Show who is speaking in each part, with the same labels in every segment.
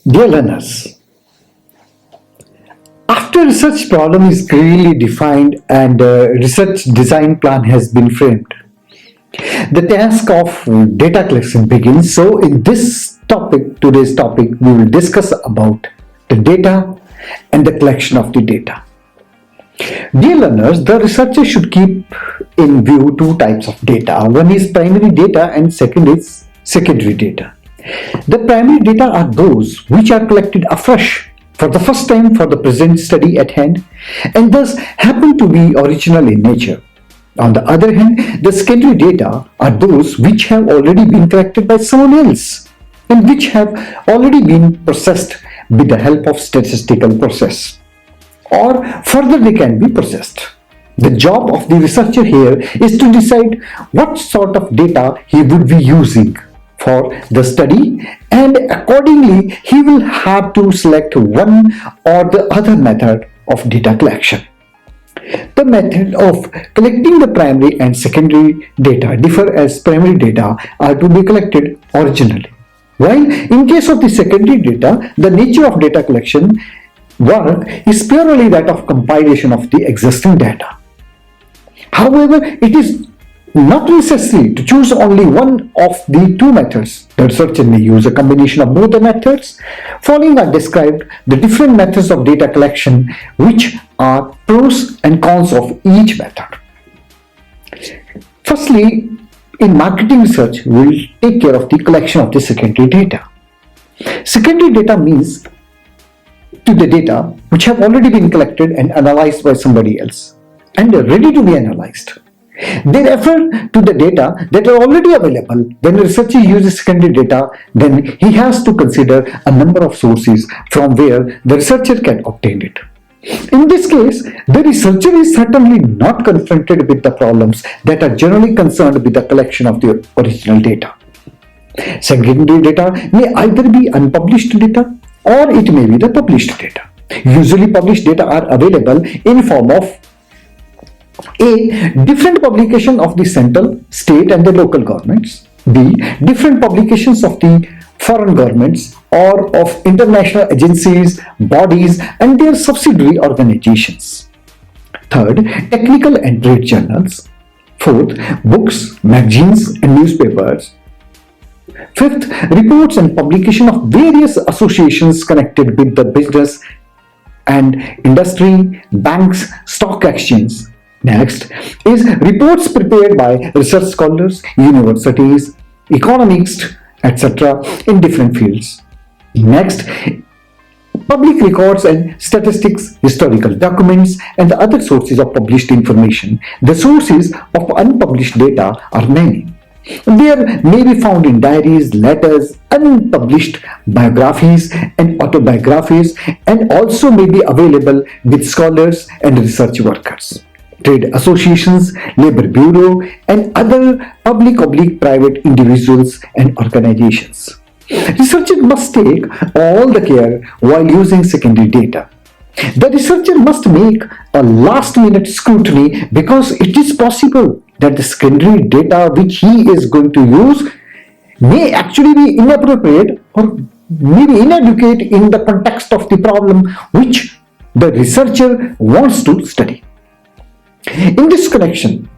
Speaker 1: Dear learners, after research problem is clearly defined and a research design plan has been framed, the task of data collection begins. So in today's topic, we will discuss about the data and the collection of the data. Dear learners, the researcher should keep in view two types of data. One is primary data and second is secondary data. The primary data are those which are collected afresh for the first time for the present study at hand and thus happen to be original in nature. On the other hand, the secondary data are those which have already been collected by someone else and which have already been processed with the help of statistical process, or further they can be processed. The job of the researcher here is to decide what sort of data he would be using for the study, and accordingly he will have to select one or the other method of data collection. The method of collecting the primary and secondary data differ as primary data are to be collected originally, while in case of the secondary data, the nature of data collection work is purely that of compilation of the existing data. However, it is not necessary to choose only one of the two methods. The researcher may use a combination of both the methods. Following are described the different methods of data collection, which are pros and cons of each method. Firstly, in marketing research, we will take care of the collection of the secondary data. Secondary data means to the data which have already been collected and analyzed by somebody else and are ready to be analyzed. They refer to the data that are already available. When a researcher uses secondary data, then he has to consider a number of sources from where the researcher can obtain it. In this case, the researcher is certainly not confronted with the problems that are generally concerned with the collection of the original data. Secondary data may either be unpublished data or it may be the published data. Usually published data are available in form of A. Different publication of the central, state and the local governments. B. Different publications of the foreign governments or of international agencies, bodies and their subsidiary organizations. Third, technical and trade journals. Fourth, books, magazines and newspapers. Fifth, reports and publication of various associations connected with the business and industry, banks, stock exchange. Next is reports prepared by research scholars, universities, economists, etc. in different fields. Next, public records and statistics, historical documents, and the other sources of published information. The sources of unpublished data are many. There may be found in diaries, letters, unpublished biographies and autobiographies, and also may be available with scholars and research workers, trade associations, labor bureau, and other public/private individuals and organizations. Researchers must take all the care while using secondary data. The researcher must make a last-minute scrutiny because it is possible that the secondary data which he is going to use may actually be inappropriate or maybe inadequate in the context of the problem which the researcher wants to study. In this connection,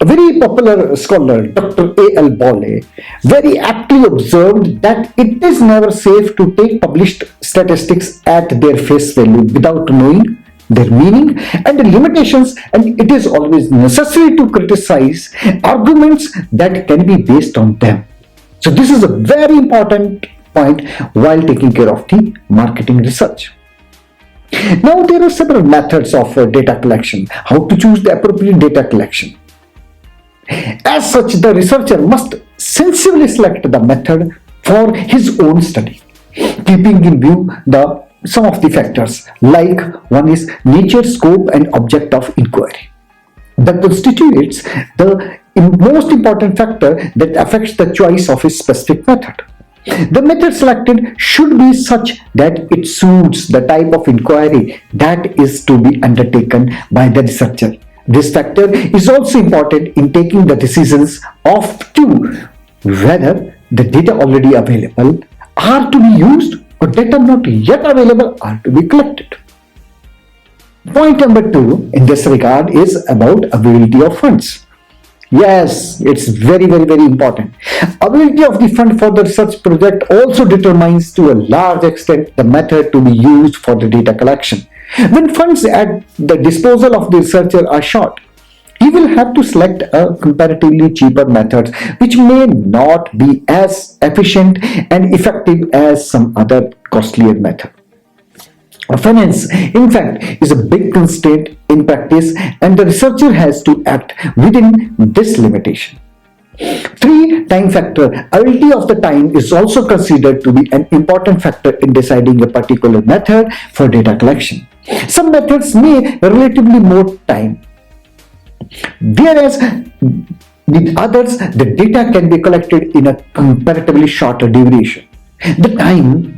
Speaker 1: a very popular scholar, Dr. A.L. Bole, very aptly observed that it is never safe to take published statistics at their face value without knowing their meaning and the limitations, and it is always necessary to criticize arguments that can be based on them. So this is a very important point while taking care of the marketing research. Now there are several methods of data collection, how to choose the appropriate data collection. As such, the researcher must sensibly select the method for his own study, keeping in view some of the factors, like one is nature, scope and object of inquiry. That constitutes the most important factor that affects the choice of a specific method. The method selected should be such that it suits the type of inquiry that is to be undertaken by the researcher. This factor is also important in taking the decisions of whether the data already available are to be used or data not yet available are to be collected. Point number 2 in this regard is about availability of funds. Yes, it's very important. Availability of the fund for the research project also determines to a large extent the method to be used for the data collection. When funds at the disposal of the researcher are short, he will have to select a comparatively cheaper method which may not be as efficient and effective as some other costlier method. Finance, in fact, is a big constraint in practice, and the researcher has to act within this limitation. 3. Time factor. Availability of the time is also considered to be an important factor in deciding a particular method for data collection. Some methods may relatively more time, whereas with others, the data can be collected in a comparatively shorter duration. The time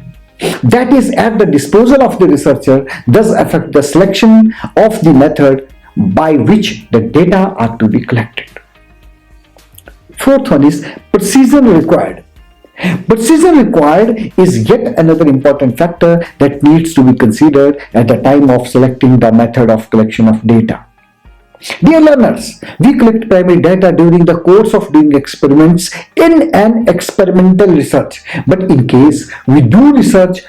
Speaker 1: that is at the disposal of the researcher does affect the selection of the method by which the data are to be collected. Fourth one is precision required. Precision required is yet another important factor that needs to be considered at the time of selecting the method of collection of data. Dear learners, we collect primary data during the course of doing experiments in an experimental research. But in case we do research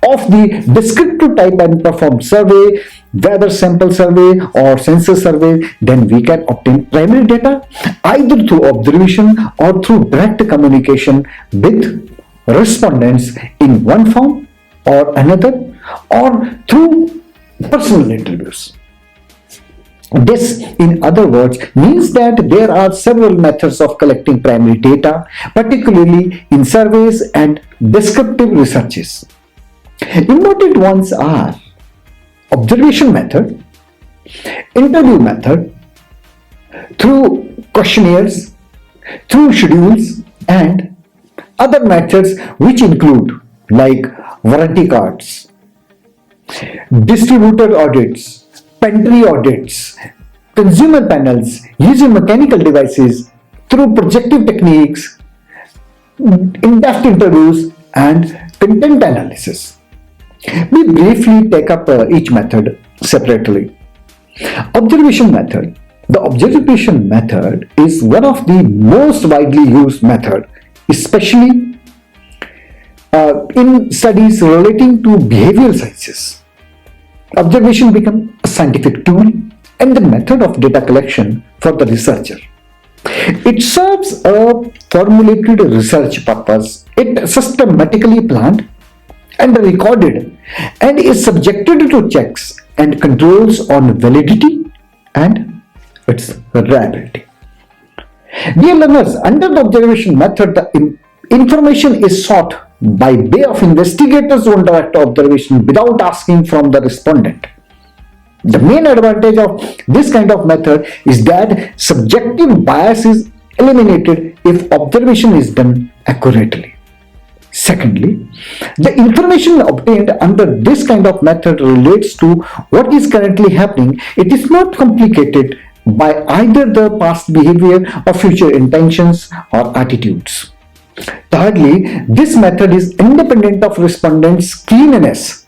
Speaker 1: of the descriptive type and perform survey, weather sample survey or census survey, then we can obtain primary data either through observation or through direct communication with respondents in one form or another, or through personal interviews. This, in other words, means that there are several methods of collecting primary data, particularly in surveys and descriptive researches. Important ones are observation method, interview method, through questionnaires, through schedules, and other methods which include like warranty cards, distributor audits, pantry audits, consumer panels, using mechanical devices, through projective techniques, in-depth interviews, and content analysis. We briefly take up each method separately. Observation method. The observation method is one of the most widely used methods, especially in studies relating to behavioral sciences. Observation becomes a scientific tool and the method of data collection for the researcher. It serves a formulated research purpose. It is systematically planned and recorded and is subjected to checks and controls on validity and its reliability. Dear learners, under the observation method, the information is sought by way of investigators on direct observation without asking from the respondent. The main advantage of this kind of method is that subjective bias is eliminated if observation is done accurately. Secondly, the information obtained under this kind of method relates to what is currently happening. It is not complicated by either the past behavior or future intentions or attitudes. Thirdly, this method is independent of respondents' keenness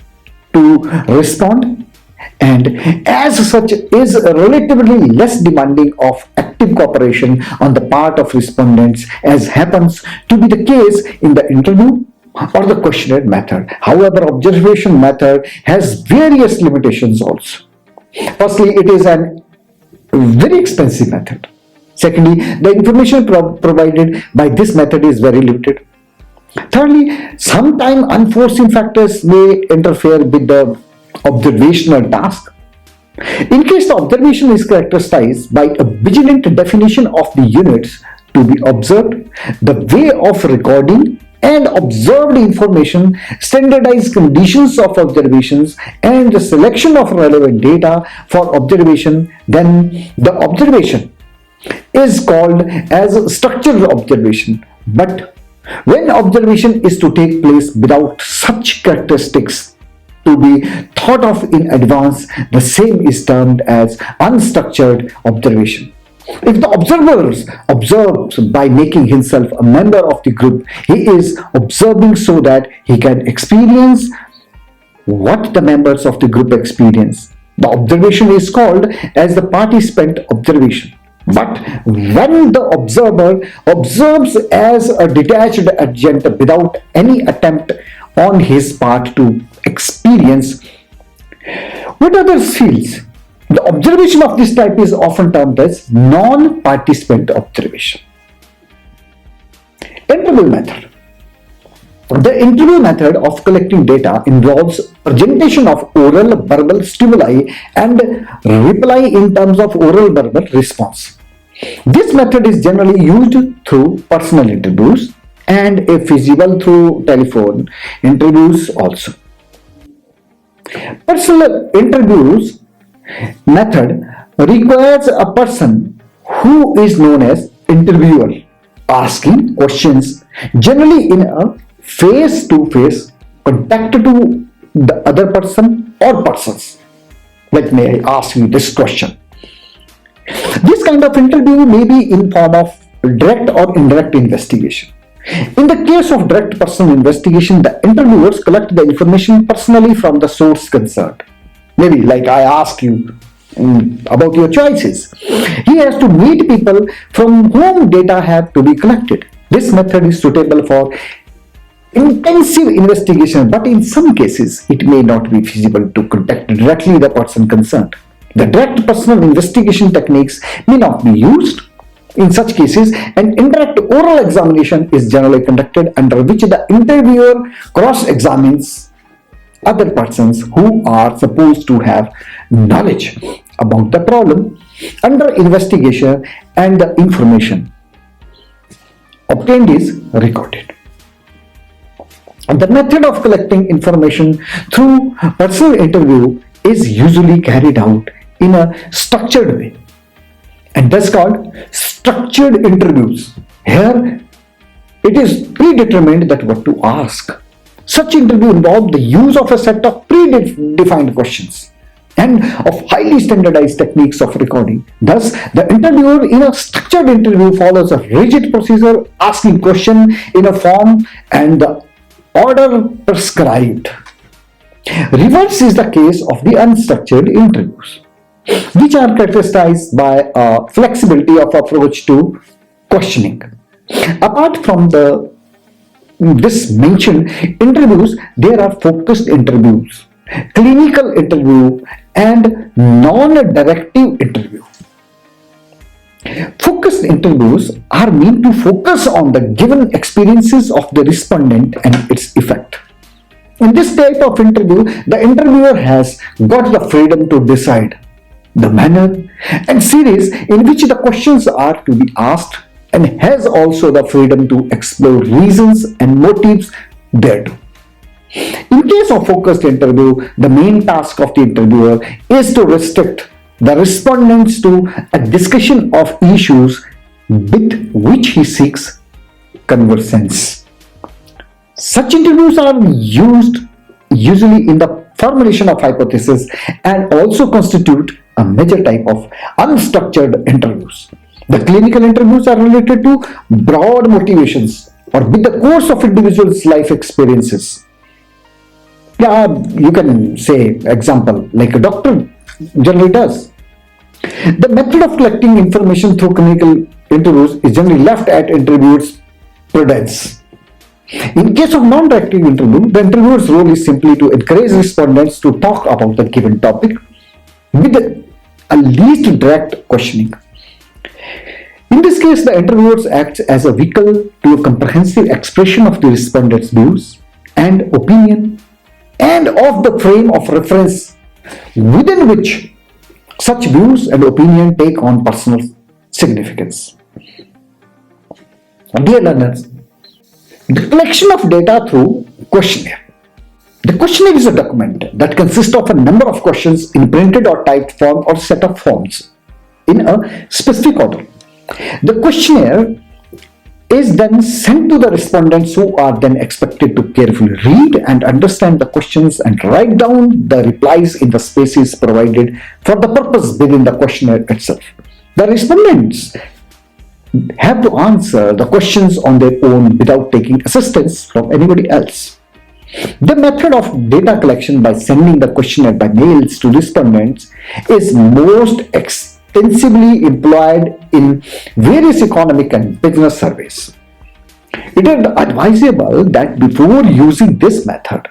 Speaker 1: to respond and as such is relatively less demanding of active cooperation on the part of respondents as happens to be the case in the interview or the questionnaire method. However, observation method has various limitations also. Firstly, it is an very expensive method. Secondly, the information provided by this method is very limited. Thirdly, sometimes unforeseen factors may interfere with the observational task. In case the observation is characterized by a vigilant definition of the units to be observed, the way of recording and observed information, standardized conditions of observations, and the selection of relevant data for observation, then the observation is called as structured observation. But when observation is to take place without such characteristics to be thought of in advance, the same is termed as unstructured observation. If the observer observes by making himself a member of the group, he is observing so that he can experience what the members of the group experience. The observation is called as the participant observation. But when the observer observes as a detached agent without any attempt on his part to experience what others feels, the observation of this type is often termed as non-participant observation. Interview method. The interview method of collecting data involves presentation of oral verbal stimuli and reply in terms of oral verbal response. This method is generally used through personal interviews and if feasible through telephone interviews also. Personal interviews method requires a person who is known as interviewer asking questions generally in a face-to-face contact to the other person or persons. Let me ask you this question. This kind of interview may be in form of direct or indirect investigation. In the case of direct personal investigation, the interviewers collect the information personally from the source concerned. Maybe like I ask you about your choices. He has to meet people from whom data have to be collected. This method is suitable for intensive investigation, but in some cases it may not be feasible to contact directly the person concerned. The direct personal investigation techniques may not be used. In such cases, an indirect oral examination is generally conducted under which the interviewer cross-examines other persons who are supposed to have knowledge about the problem under investigation and the information obtained is recorded. The method of collecting information through personal interview is usually carried out in a structured way and thus called structured interviews. Here it is predetermined that what to ask. Such interview involves the use of a set of predefined questions and of highly standardized techniques of recording. Thus, the interviewer in a structured interview follows a rigid procedure, asking question in a form and the order prescribed. Reverse is the case of the unstructured interviews, which are characterized by a flexibility of approach to questioning. Apart from this mentioned interviews, there are focused interviews, clinical interview, and non-directive interview. Focused interviews are meant to focus on the given experiences of the respondent and its effect. In this type of interview, the interviewer has got the freedom to decide the manner and series in which the questions are to be asked and has also the freedom to explore reasons and motives thereto. In case of focused interview, the main task of the interviewer is to restrict the respondents to a discussion of issues with which he seeks conversance. Such interviews are used usually in the formulation of hypotheses and also constitute a major type of unstructured interviews. The clinical interviews are related to broad motivations or with the course of individual's life experiences. You can say example like a doctor generally does. The method of collecting information through clinical interviews is generally left at interviewer's prudence. In case of non-directive interview, the interviewer's role is simply to encourage respondents to talk about the given topic with a least direct questioning. In this case, the interviewers act as a vehicle to a comprehensive expression of the respondent's views and opinion and of the frame of reference within which such views and opinion take on personal significance. Dear learners, the collection of data through questionnaire. The questionnaire is a document that consists of a number of questions in printed or typed form or set of forms in a specific order. The questionnaire is then sent to the respondents who are then expected to carefully read and understand the questions and write down the replies in the spaces provided for the purpose within the questionnaire itself. The respondents have to answer the questions on their own without taking assistance from anybody else. The method of data collection by sending the questionnaire by mails to respondents is most extensively employed in various economic and business surveys. It is advisable that before using this method,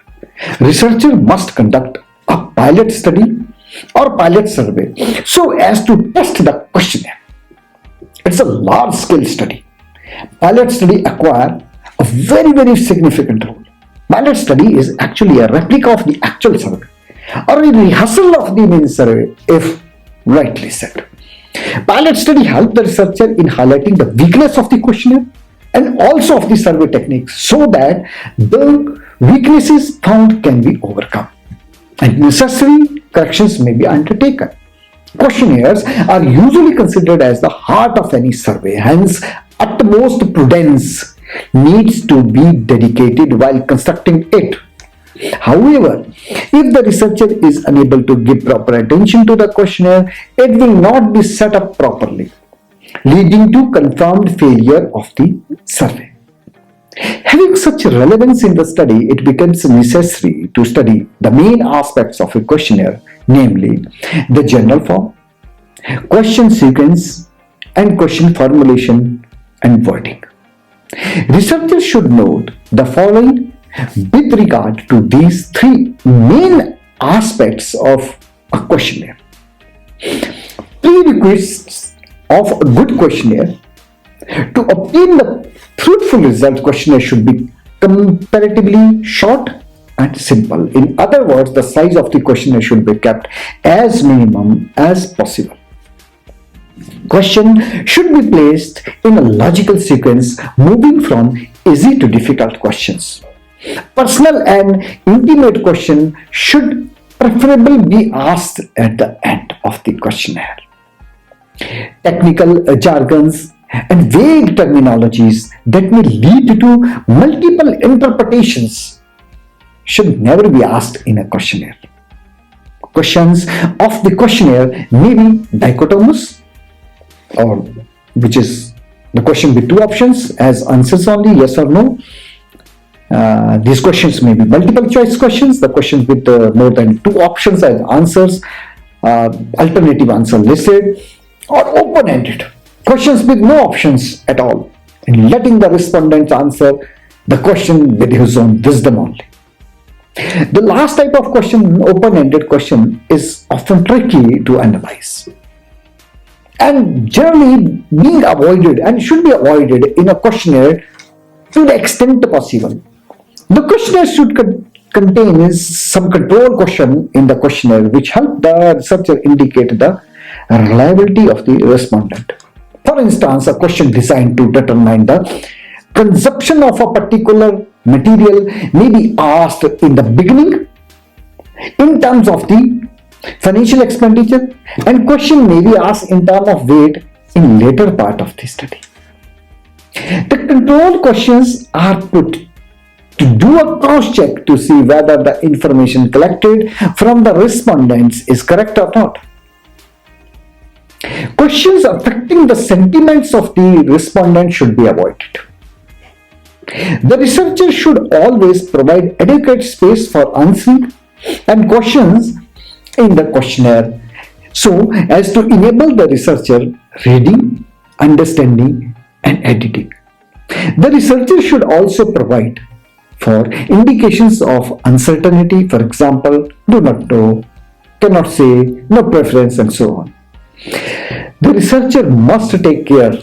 Speaker 1: researcher must conduct a pilot study or pilot survey so as to test the questionnaire. It's a large-scale study. Pilot study acquire a very significant role. Pilot study is actually a replica of the actual survey or a rehearsal of the main survey, if rightly said. Pilot study helps the researcher in highlighting the weakness of the questionnaire and also of the survey techniques so that the weaknesses found can be overcome and necessary corrections may be undertaken. Questionnaires are usually considered as the heart of any survey, hence utmost prudence needs to be dedicated while constructing it. However, if the researcher is unable to give proper attention to the questionnaire, it will not be set up properly, leading to confirmed failure of the survey. Having such relevance in the study, it becomes necessary to study the main aspects of a questionnaire, namely the general form, question sequence, and question formulation and wording. Researchers should note the following with regard to these three main aspects of a questionnaire. Prerequisites of a good questionnaire. To obtain the fruitful result, questionnaire should be comparatively short and simple. In other words, the size of the questionnaire should be kept as minimum as possible. Question should be placed in a logical sequence, moving from easy to difficult questions. Personal and intimate question should preferably be asked at the end of the questionnaire. Technical jargons and vague terminologies that may lead to multiple interpretations should never be asked in a questionnaire. Questions of the questionnaire may be dichotomous, or which is the question with two options as answers only, yes or no. These questions may be multiple choice questions, the questions with more than two options as answers, alternative answer listed, or open-ended questions with no options at all, and letting the respondent answer the question with his own wisdom only. The last type of question, open-ended question, is often tricky to analyze and generally being avoided and should be avoided in a questionnaire to the extent possible. The questionnaire should contain some control question in the questionnaire which help the researcher indicate the reliability of the respondent. For instance, a question designed to determine the consumption of a particular material may be asked in the beginning in terms of the financial expenditure, and question may be asked in terms of weight in later part of the study. The control questions are put to do a cross check to see whether the information collected from the respondents is correct or not. Questions affecting the sentiments of the respondent should be avoided. The researcher should always provide adequate space for answering and questions in the questionnaire so as to enable the researcher reading, understanding, and editing. The researcher should also provide for indications of uncertainty, for example, do not know, cannot say, no preference, and so on. The researcher must take care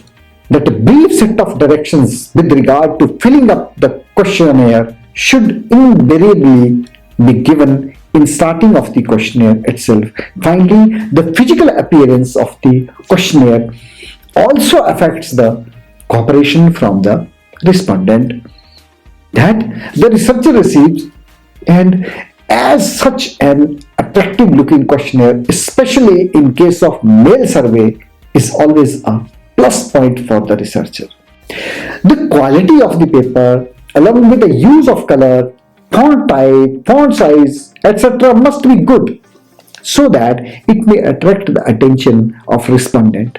Speaker 1: that a brief set of directions with regard to filling up the questionnaire should invariably be given in starting of the questionnaire itself. Finally, the physical appearance of the questionnaire also affects the cooperation from the respondent that the researcher receives, and as such an attractive looking questionnaire, especially in case of mail survey, is always a plus point for the researcher. The quality of the paper along with the use of color, font type, font size, etc. must be good so that it may attract the attention of respondent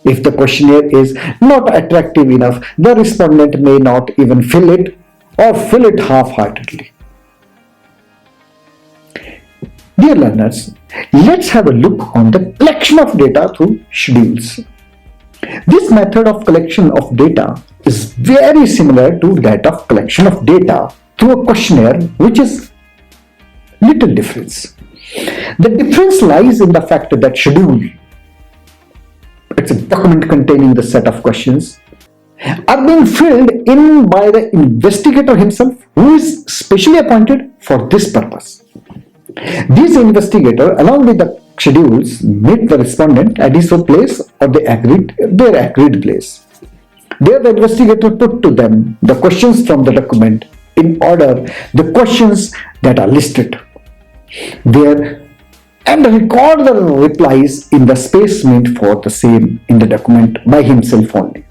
Speaker 1: If the questionnaire is not attractive enough, the respondent may not even fill it or fill it half-heartedly. Dear learners, let's have a look on the collection of data through schedules. This method of collection of data is very similar to that of collection of data through a questionnaire, which is little difference. The difference lies in the fact that schedule, it's a document containing the set of questions, are being filled in by the investigator himself, who is specially appointed for this purpose. This investigator, along with the schedules, meet the respondent at his place or their agreed place. There the investigator put to them the questions from the document in order, the questions that are listed there, and record the replies in the space meant for the same in the document by himself only.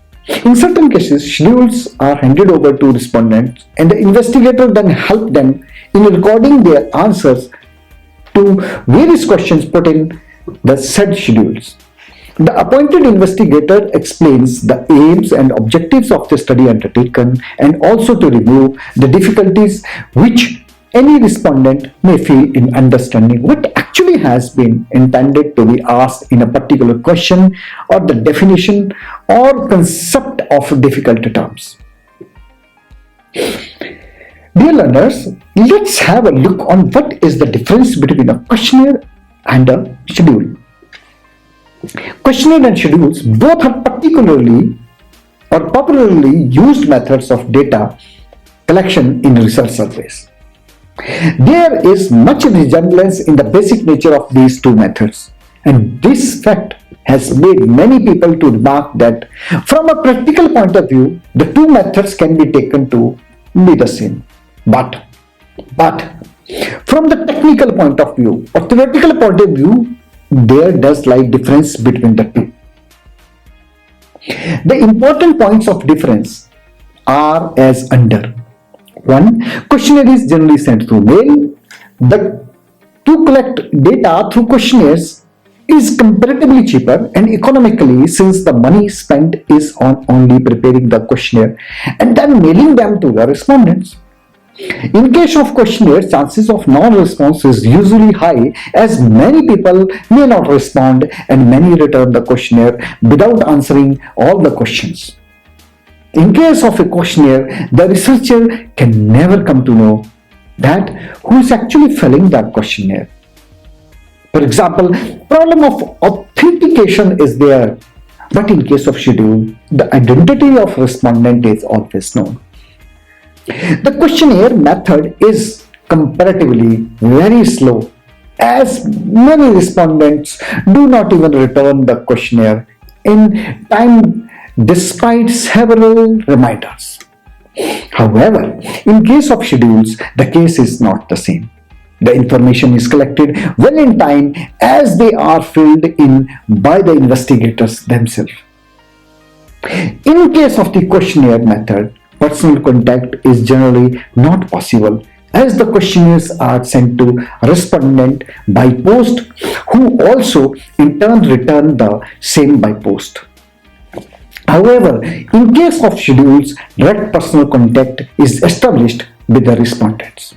Speaker 1: In certain cases, schedules are handed over to respondents and the investigator then help them in recording their answers to various questions put in the said schedules. The appointed investigator explains the aims and objectives of the study undertaken and also to remove the difficulties which any respondent may feel in understanding what actually has been intended to be asked in a particular question or the definition or concept of difficult terms. Dear learners, let's have a look on what is the difference between a questionnaire and a schedule. Questionnaire and schedules both are particularly or popularly used methods of data collection in research surveys. There is much resemblance in the basic nature of these two methods, and this fact has made many people to remark that from a practical point of view, the two methods can be taken to be the same. But from the technical point of view or theoretical point of view, there does lie difference between the two. The important points of difference are as under. 1. Questionnaire is generally sent through mail. To collect data through questionnaires is comparatively cheaper and economically, since the money spent is on only preparing the questionnaire and then mailing them to the respondents. In case of questionnaire, chances of non-response is usually high, as many people may not respond and many return the questionnaire without answering all the questions. In case of a questionnaire, the researcher can never come to know that who is actually filling that questionnaire. For example, problem of authentication is there, but in case of schedule, the identity of respondent is always known. The questionnaire method is comparatively very slow, as many respondents do not even return the questionnaire in time despite several reminders. However, in case of schedules, the case is not the same. The information is collected well in time as they are filled in by the investigators themselves. In case of the questionnaire method, personal contact is generally not possible, as the questionnaires are sent to respondent by post, who also in turn return the same by post. However, in case of schedules, direct personal contact is established with the respondents.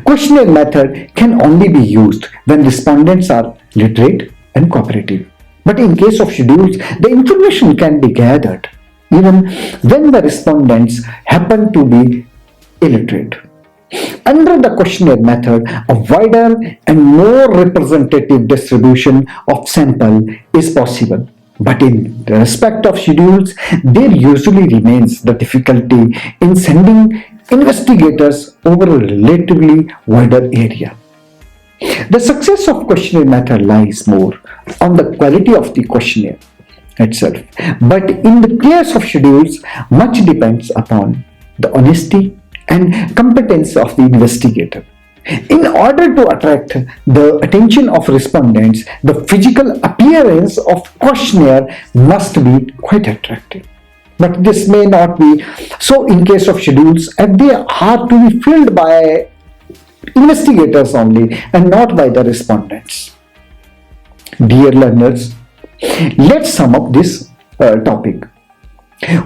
Speaker 1: Questionnaire method can only be used when respondents are literate and cooperative. But in case of schedules, the information can be gathered even when the respondents happen to be illiterate. Under the questionnaire method, a wider and more representative distribution of sample is possible. But in respect of schedules, there usually remains the difficulty in sending investigators over a relatively wider area. The success of questionnaire method lies more on the quality of the questionnaire itself. But in the case of schedules, much depends upon the honesty and competence of the investigator. In order to attract the attention of respondents, the physical appearance of questionnaire must be quite attractive. But this may not be so in case of schedules, and they are to be filled by investigators only and not by the respondents. Dear learners, Let's sum up this topic.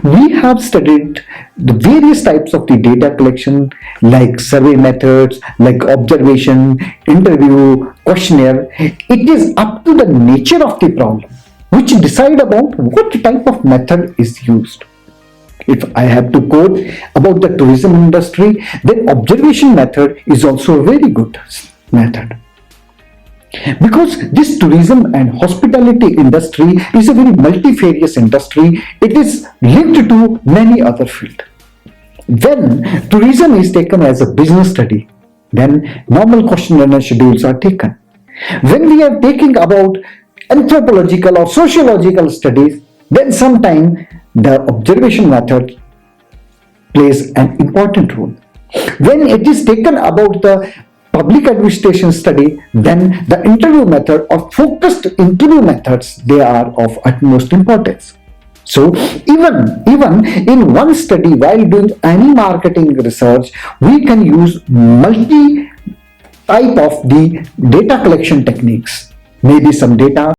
Speaker 1: We have studied the various types of the data collection, like survey methods, like observation, interview, questionnaire. It is up to the nature of the problem which decide about what type of method is used. If I have to quote about the tourism industry, then observation method is also a very good method. Because this tourism and hospitality industry is a very multifarious industry, it is linked to many other fields. When tourism is taken as a business study, then normal question and schedules are taken. When we are taking about anthropological or sociological studies, then sometimes the observation method plays an important role. When it is taken about the public administration study, then the interview method or focused interview methods, they are of utmost importance. So even in one study, while doing any marketing research, we can use multi type of the data collection techniques. Maybe some data